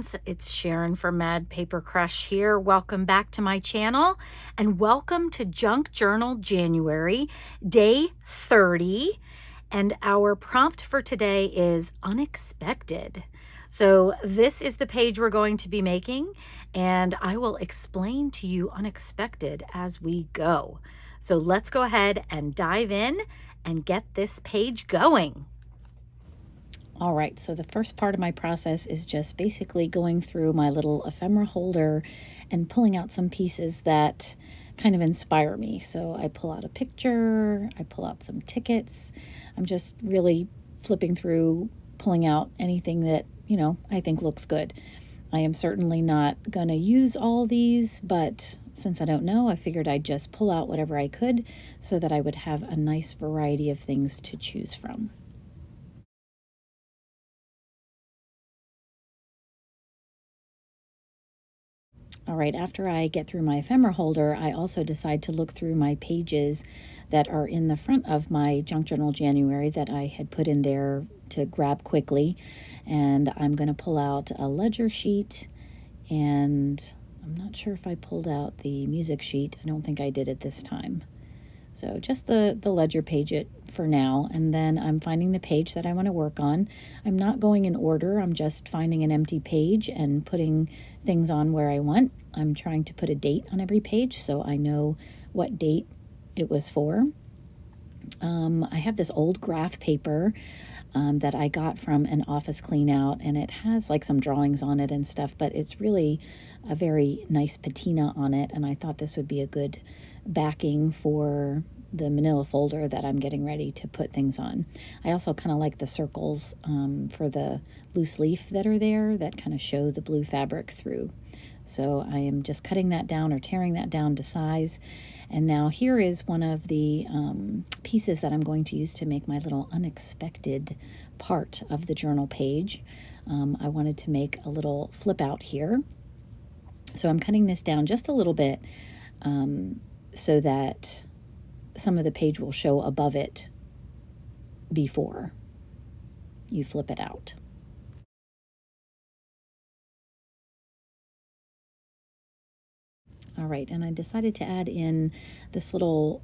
friends, it's Sharon from Mad Paper Crush here. Welcome back to my channel and welcome to Junk Journal January, day 30. And our prompt for today is unexpected. So this is the page we're going to be making, and I will explain to you unexpected as we go. So let's go ahead and dive in and get this page going. All right, so the first part of my process is just basically going through my little ephemera holder and pulling out some pieces that kind of inspire me. So I pull out a picture, I pull out some tickets. I'm just really flipping through, pulling out anything that, I think looks good. I am certainly not going to use all these, but since I don't know, I figured I'd just pull out whatever I could so that I would have a nice variety of things to choose from. All right, after I get through my ephemera holder, I also decide to look through my pages that are in the front of my Junk Journal January that I had put in there to grab quickly. And I'm going to pull out a ledger sheet, and I'm not sure if I pulled out the music sheet. I don't think I did it this time. So just the ledger page it for now, and then I'm finding the page that I want to work on. I'm not going in order, I'm just finding an empty page and putting things on where I want. I'm trying to put a date on every page so I know what date it was for. I have this old graph paper that I got from an office clean out, and it has like some drawings on it and stuff, but it's really a very nice patina on it, and I thought this would be a good backing for the manila folder that I'm getting ready to put things on. I also kind of like the circles for the loose leaf that are there that kind of show the blue fabric through. So I am just cutting that down or tearing that down to size. And now here is one of the pieces that I'm going to use to make my little unexpected part of the journal page. I wanted to make a little flip out here. So I'm cutting this down just a little bit so that some of the page will show above it before you flip it out. All right, and I decided to add in this little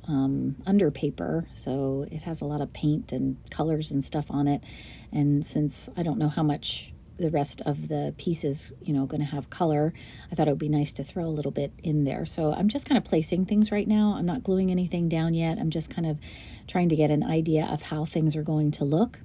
under paper, so it has a lot of paint and colors and stuff on it. And since I don't know how much the rest of the piece is, going to have color, I thought it would be nice to throw a little bit in there. So I'm just kind of placing things right now. I'm not gluing anything down yet. I'm just kind of trying to get an idea of how things are going to look.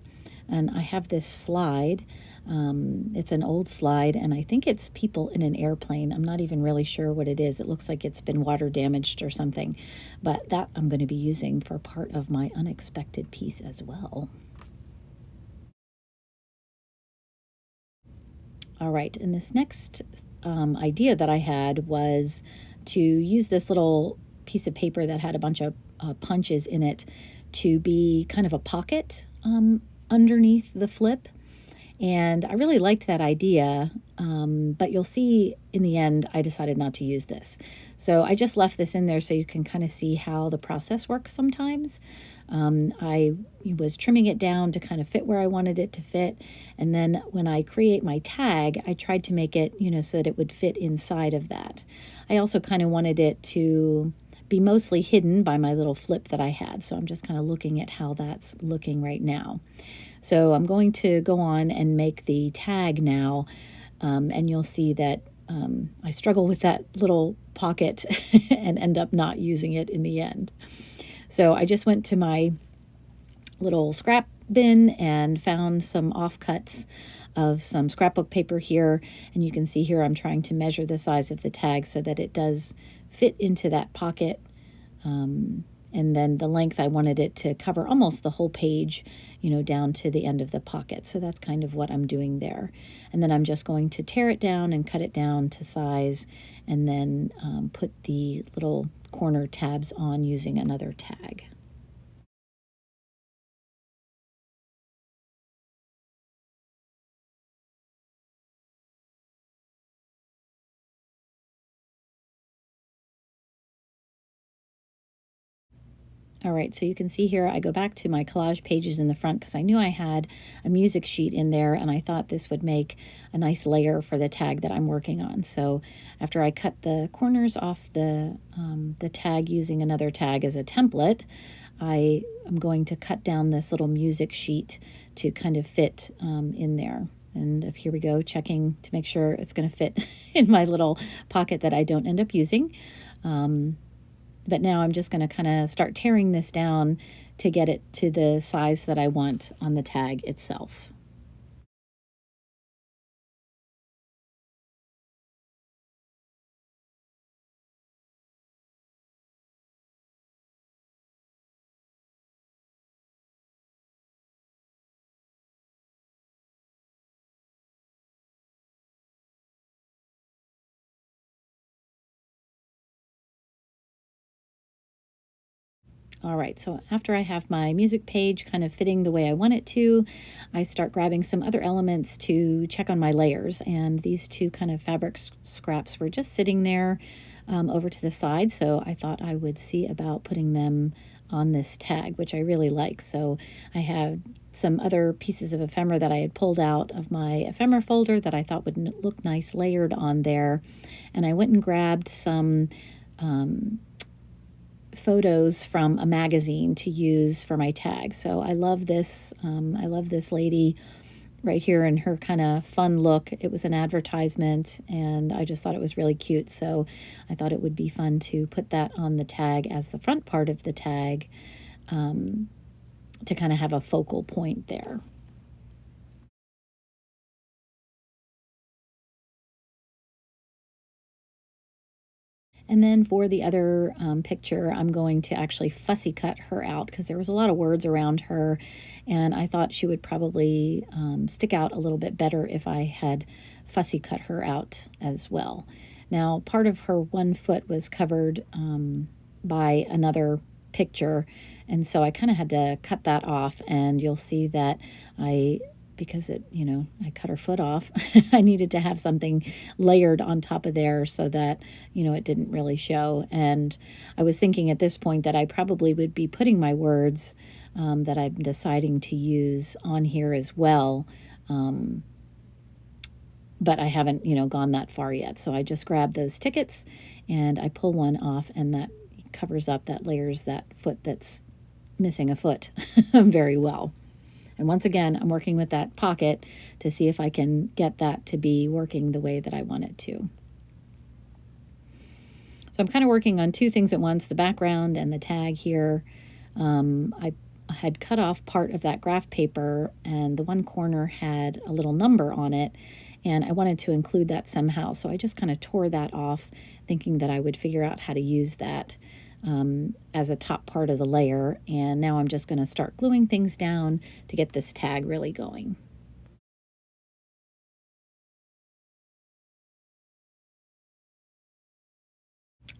And I have this slide. It's an old slide, and I think it's people in an airplane. I'm not even really sure what it is. It looks like it's been water damaged or something, but that I'm going to be using for part of my unexpected piece as well. All right, and this next idea that I had was to use this little piece of paper that had a bunch of punches in it to be kind of a pocket underneath the flip. And I really liked that idea, but you'll see in the end, I decided not to use this. So I just left this in there so you can kind of see how the process works sometimes. I was trimming it down to kind of fit where I wanted it to fit. And then when I create my tag, I tried to make it, so that it would fit inside of that. I also kind of wanted it to be mostly hidden by my little flip that I had. So I'm just kind of looking at how that's looking right now. So I'm going to go on and make the tag now, and you'll see that I struggle with that little pocket and end up not using it in the end. So I just went to my little scrap bin and found some offcuts of some scrapbook paper here, and you can see here I'm trying to measure the size of the tag so that it does fit into that pocket. And then the length, I wanted it to cover almost the whole page, down to the end of the pocket. So that's kind of what I'm doing there. And then I'm just going to tear it down and cut it down to size, and then put the little corner tabs on using another tag. All right, so you can see here, I go back to my collage pages in the front because I knew I had a music sheet in there and I thought this would make a nice layer for the tag that I'm working on. So after I cut the corners off the tag using another tag as a template, I am going to cut down this little music sheet to kind of fit in there. And if here we go, checking to make sure it's going to fit in my little pocket that I don't end up using. But now I'm just going to kind of start tearing this down to get it to the size that I want on the tag itself. All right, so after I have my music page kind of fitting the way I want it to, I start grabbing some other elements to check on my layers. And these two kind of fabric scraps were just sitting there over to the side, so I thought I would see about putting them on this tag, which I really like. So I have some other pieces of ephemera that I had pulled out of my ephemera folder that I thought would look nice layered on there. And I went and grabbed some photos from a magazine to use for my tag. So I love this. I love this lady right here in her kind of fun look. It was an advertisement, and I just thought it was really cute. So I thought it would be fun to put that on the tag as the front part of the tag to kind of have a focal point there. And then for the other picture, I'm going to actually fussy cut her out because there was a lot of words around her, and I thought she would probably stick out a little bit better if I had fussy cut her out as well. Now, part of her one foot was covered by another picture, and so I kind of had to cut that off, and you'll see that because I cut her foot off, I needed to have something layered on top of there so that, it didn't really show. And I was thinking at this point that I probably would be putting my words that I'm deciding to use on here as well. But I haven't, gone that far yet. So I just grab those tickets and I pull one off, and that covers up, that layers that foot that's missing a foot very well. And once again, I'm working with that pocket to see if I can get that to be working the way that I want it to. So I'm kind of working on two things at once, the background and the tag here. I had cut off part of that graph paper, and the one corner had a little number on it, and I wanted to include that somehow. So I just kind of tore that off, thinking that I would figure out how to use that as a top part of the layer. And now I'm just going to start gluing things down to get this tag really going.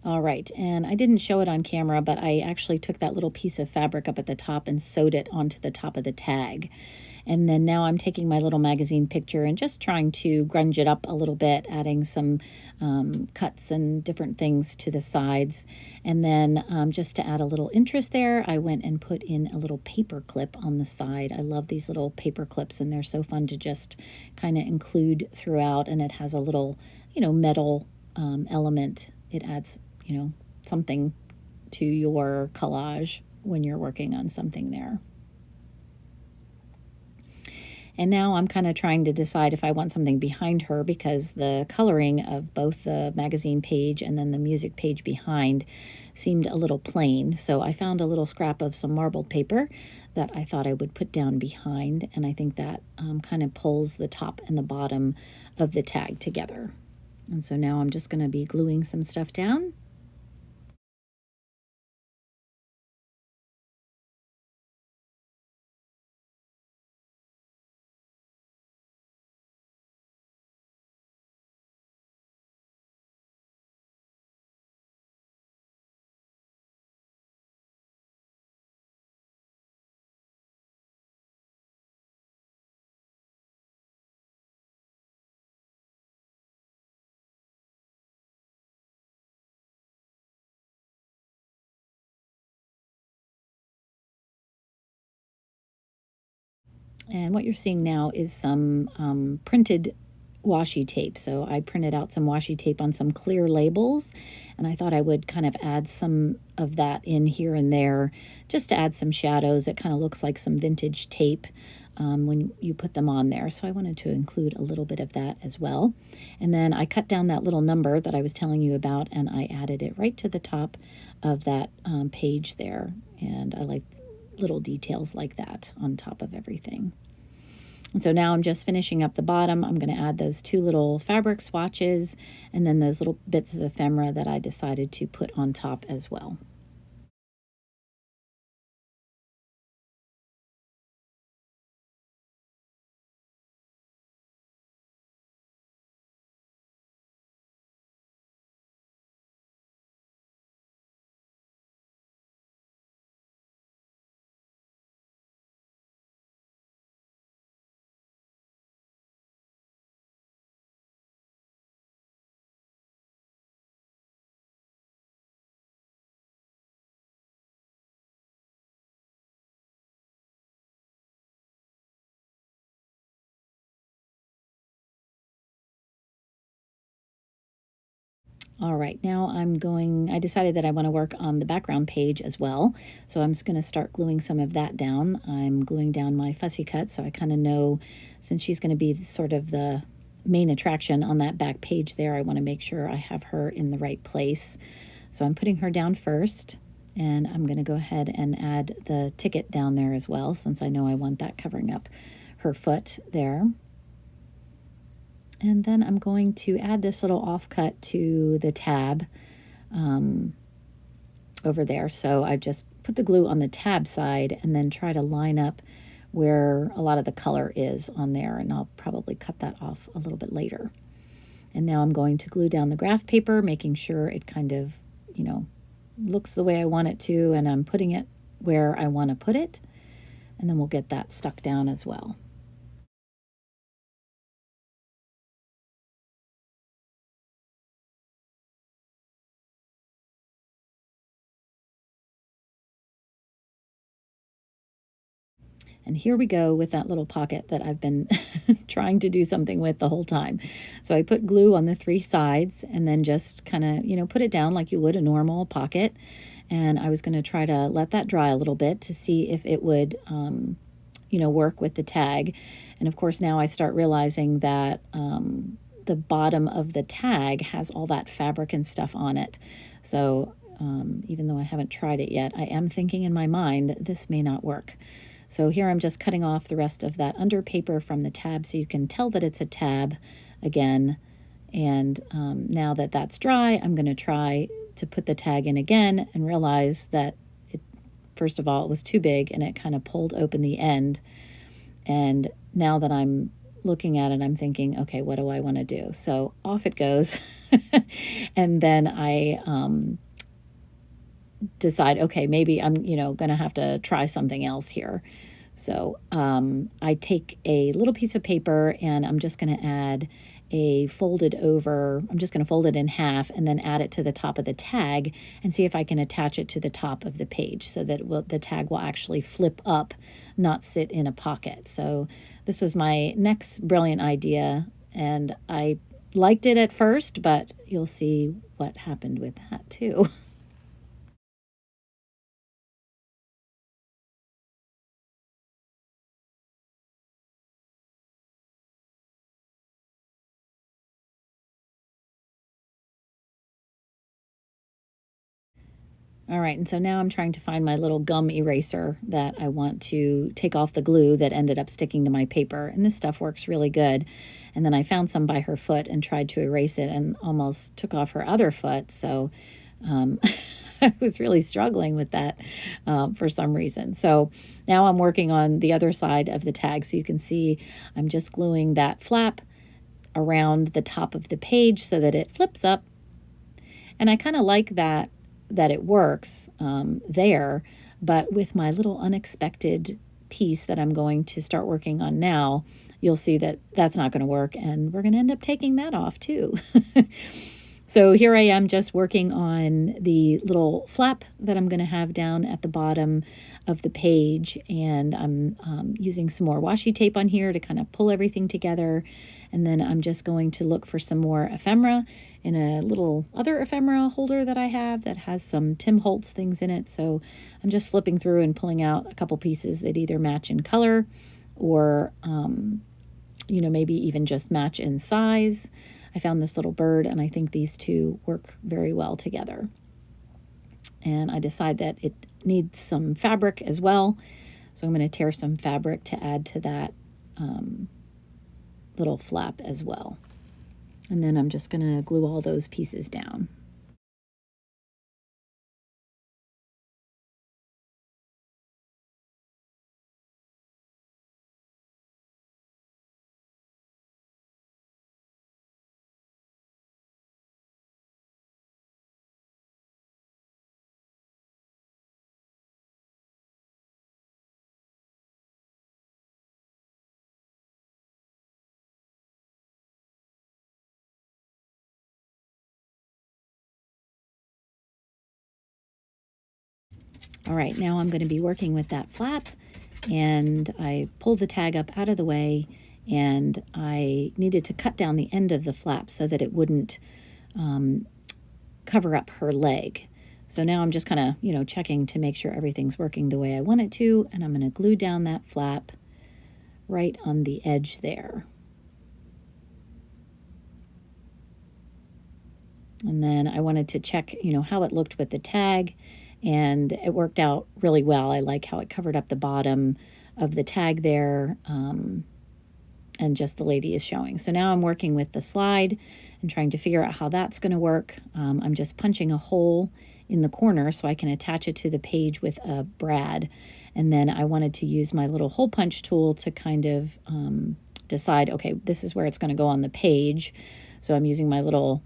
All right, and I didn't show it on camera, but I actually took that little piece of fabric up at the top and sewed it onto the top of the tag. And then now I'm taking my little magazine picture and just trying to grunge it up a little bit, adding some cuts and different things to the sides. And then just to add a little interest there, I went and put in a little paper clip on the side. I love these little paper clips, and they're so fun to just kind of include throughout. And it has a little, metal element. It adds, something to your collage when you're working on something there. And now I'm kind of trying to decide if I want something behind her, because the coloring of both the magazine page and then the music page behind seemed a little plain. So I found a little scrap of some marbled paper that I thought I would put down behind, and I think that kind of pulls the top and the bottom of the tag together. And so now I'm just going to be gluing some stuff down. And what you're seeing now is some printed washi tape. So I printed out some washi tape on some clear labels, and I thought I would kind of add some of that in here and there just to add some shadows. It kind of looks like some vintage tape when you put them on there. So I wanted to include a little bit of that as well. And then I cut down that little number that I was telling you about, and I added it right to the top of that page there. And I like little details like that on top of everything. And so now I'm just finishing up the bottom. I'm going to add those two little fabric swatches and then those little bits of ephemera that I decided to put on top as well. All right, now I decided that I want to work on the background page as well. So I'm just going to start gluing some of that down. I'm gluing down my fussy cut, so I kind of know, since she's going to be sort of the main attraction on that back page there, I want to make sure I have her in the right place. So I'm putting her down first, and I'm going to go ahead and add the ticket down there as well, since I know I want that covering up her foot there. And then I'm going to add this little offcut to the tab over there. So I just put the glue on the tab side and then try to line up where a lot of the color is on there. And I'll probably cut that off a little bit later. And now I'm going to glue down the graph paper, making sure it kind of, looks the way I want it to. And I'm putting it where I want to put it. And then we'll get that stuck down as well. And here we go with that little pocket that I've been trying to do something with the whole time. So I put glue on the three sides and then just kind of, put it down like you would a normal pocket. And I was going to try to let that dry a little bit to see if it would, work with the tag. And of course, now I start realizing that the bottom of the tag has all that fabric and stuff on it. So even though I haven't tried it yet, I am thinking in my mind, this may not work. So here I'm just cutting off the rest of that under paper from the tab so you can tell that it's a tab again. And now that that's dry, I'm going to try to put the tag in again and realize that first of all, it was too big and it kind of pulled open the end. And now that I'm looking at it, I'm thinking, okay, what do I want to do? So off it goes. And then I decide, okay, maybe I'm, going to have to try something else here. So I take a little piece of paper and I'm just going to add I'm just going to fold it in half and then add it to the top of the tag and see if I can attach it to the top of the page so that the tag will actually flip up, not sit in a pocket. So this was my next brilliant idea, and I liked it at first, but you'll see what happened with that too. All right, and so now I'm trying to find my little gum eraser that I want to take off the glue that ended up sticking to my paper. And this stuff works really good. And then I found some by her foot and tried to erase it and almost took off her other foot. So I was really struggling with that for some reason. So now I'm working on the other side of the tag. So you can see I'm just gluing that flap around the top of the page so that it flips up. And I kind of like that it works there, but with my little unexpected piece that I'm going to start working on now, you'll see that that's not going to work, and we're going to end up taking that off too. So here I am just working on the little flap that I'm going to have down at the bottom of the page, and I'm using some more washi tape on here to kind of pull everything together. And then I'm just going to look for some more ephemera in a little other ephemera holder that I have that has some Tim Holtz things in it. So I'm just flipping through and pulling out a couple pieces that either match in color or maybe even just match in size. I found this little bird, and I think these two work very well together. And I decide that it needs some fabric as well. So I'm going to tear some fabric to add to that little flap as well. And then I'm just going to glue all those pieces down. All right, now I'm going to be working with that flap, and I pulled the tag up out of the way, and I needed to cut down the end of the flap so that it wouldn't cover up her leg. So now I'm just kind of, checking to make sure everything's working the way I want it to, and I'm going to glue down that flap right on the edge there. And then I wanted to check, how it looked with the tag, and it worked out really well. I like how it covered up the bottom of the tag there, and just the lady is showing. So now I'm working with the slide and trying to figure out how that's going to work. I'm just punching a hole in the corner so I can attach it to the page with a brad. And then I wanted to use my little hole punch tool to kind of decide, okay, this is where it's going to go on the page. So I'm using my little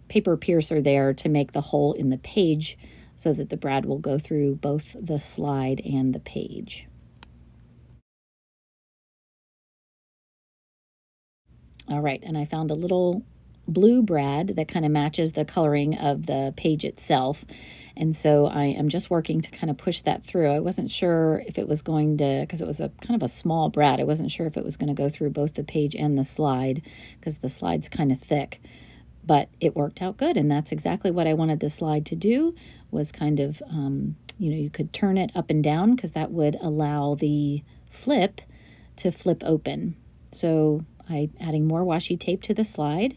paper piercer there to make the hole in the page so that the brad will go through both the slide and the page. All right, and I found a little blue brad that kind of matches the coloring of the page itself. And so I am just working to kind of push that through. I wasn't sure if it was going to, because it was a kind of a small brad, I wasn't sure if it was going to go through both the page and the slide because the slide's kind of thick. But it worked out good, and that's exactly what I wanted the slide to do, was kind of, you could turn it up and down because that would allow the flip to flip open. So I'm adding more washi tape to the slide,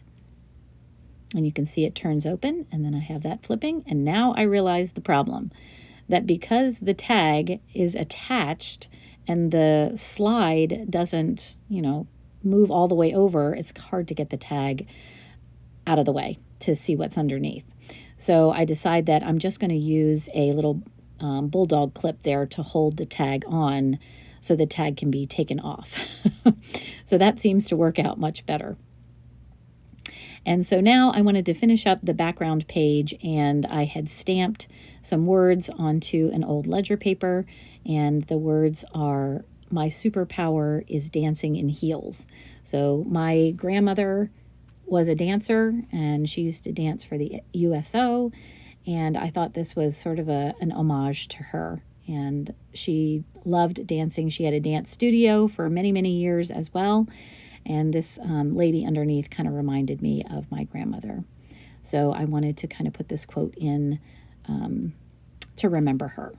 and you can see it turns open, and then I have that flipping. And now I realize the problem, that because the tag is attached and the slide doesn't, move all the way over, it's hard to get the tag out of the way to see what's underneath. So I decide that I'm just going to use a little bulldog clip there to hold the tag on so the tag can be taken off. So that seems to work out much better. And so now I wanted to finish up the background page, and I had stamped some words onto an old ledger paper, and the words are, "My superpower is dancing in heels." So my grandmother was a dancer, and she used to dance for the USO, and I thought this was sort of an homage to her. And she loved dancing. She had a dance studio for many, many years as well. And this lady underneath kind of reminded me of my grandmother. So I wanted to kind of put this quote in to remember her.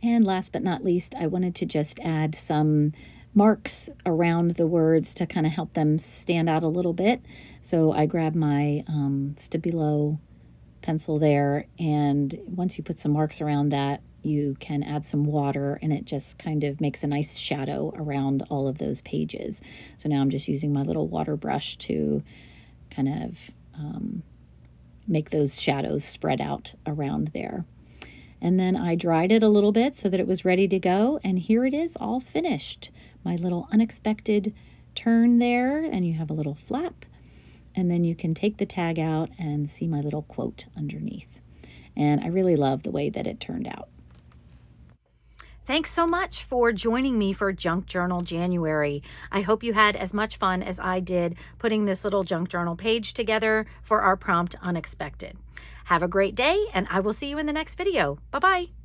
And last but not least, I wanted to just add some marks around the words to kind of help them stand out a little bit. So I grabbed my Stabilo pencil there, and once you put some marks around that, you can add some water, and it just kind of makes a nice shadow around all of those pages. So now I'm just using my little water brush to kind of make those shadows spread out around there. And then I dried it a little bit so that it was ready to go, and here it is all finished. My little unexpected turn there, and you have a little flap, and then you can take the tag out and see my little quote underneath. And I really love the way that it turned out. Thanks so much for joining me for Junk Journal January. I hope you had as much fun as I did putting this little junk journal page together for our prompt Unexpected. Have a great day, and I will see you in the next video. Bye-bye.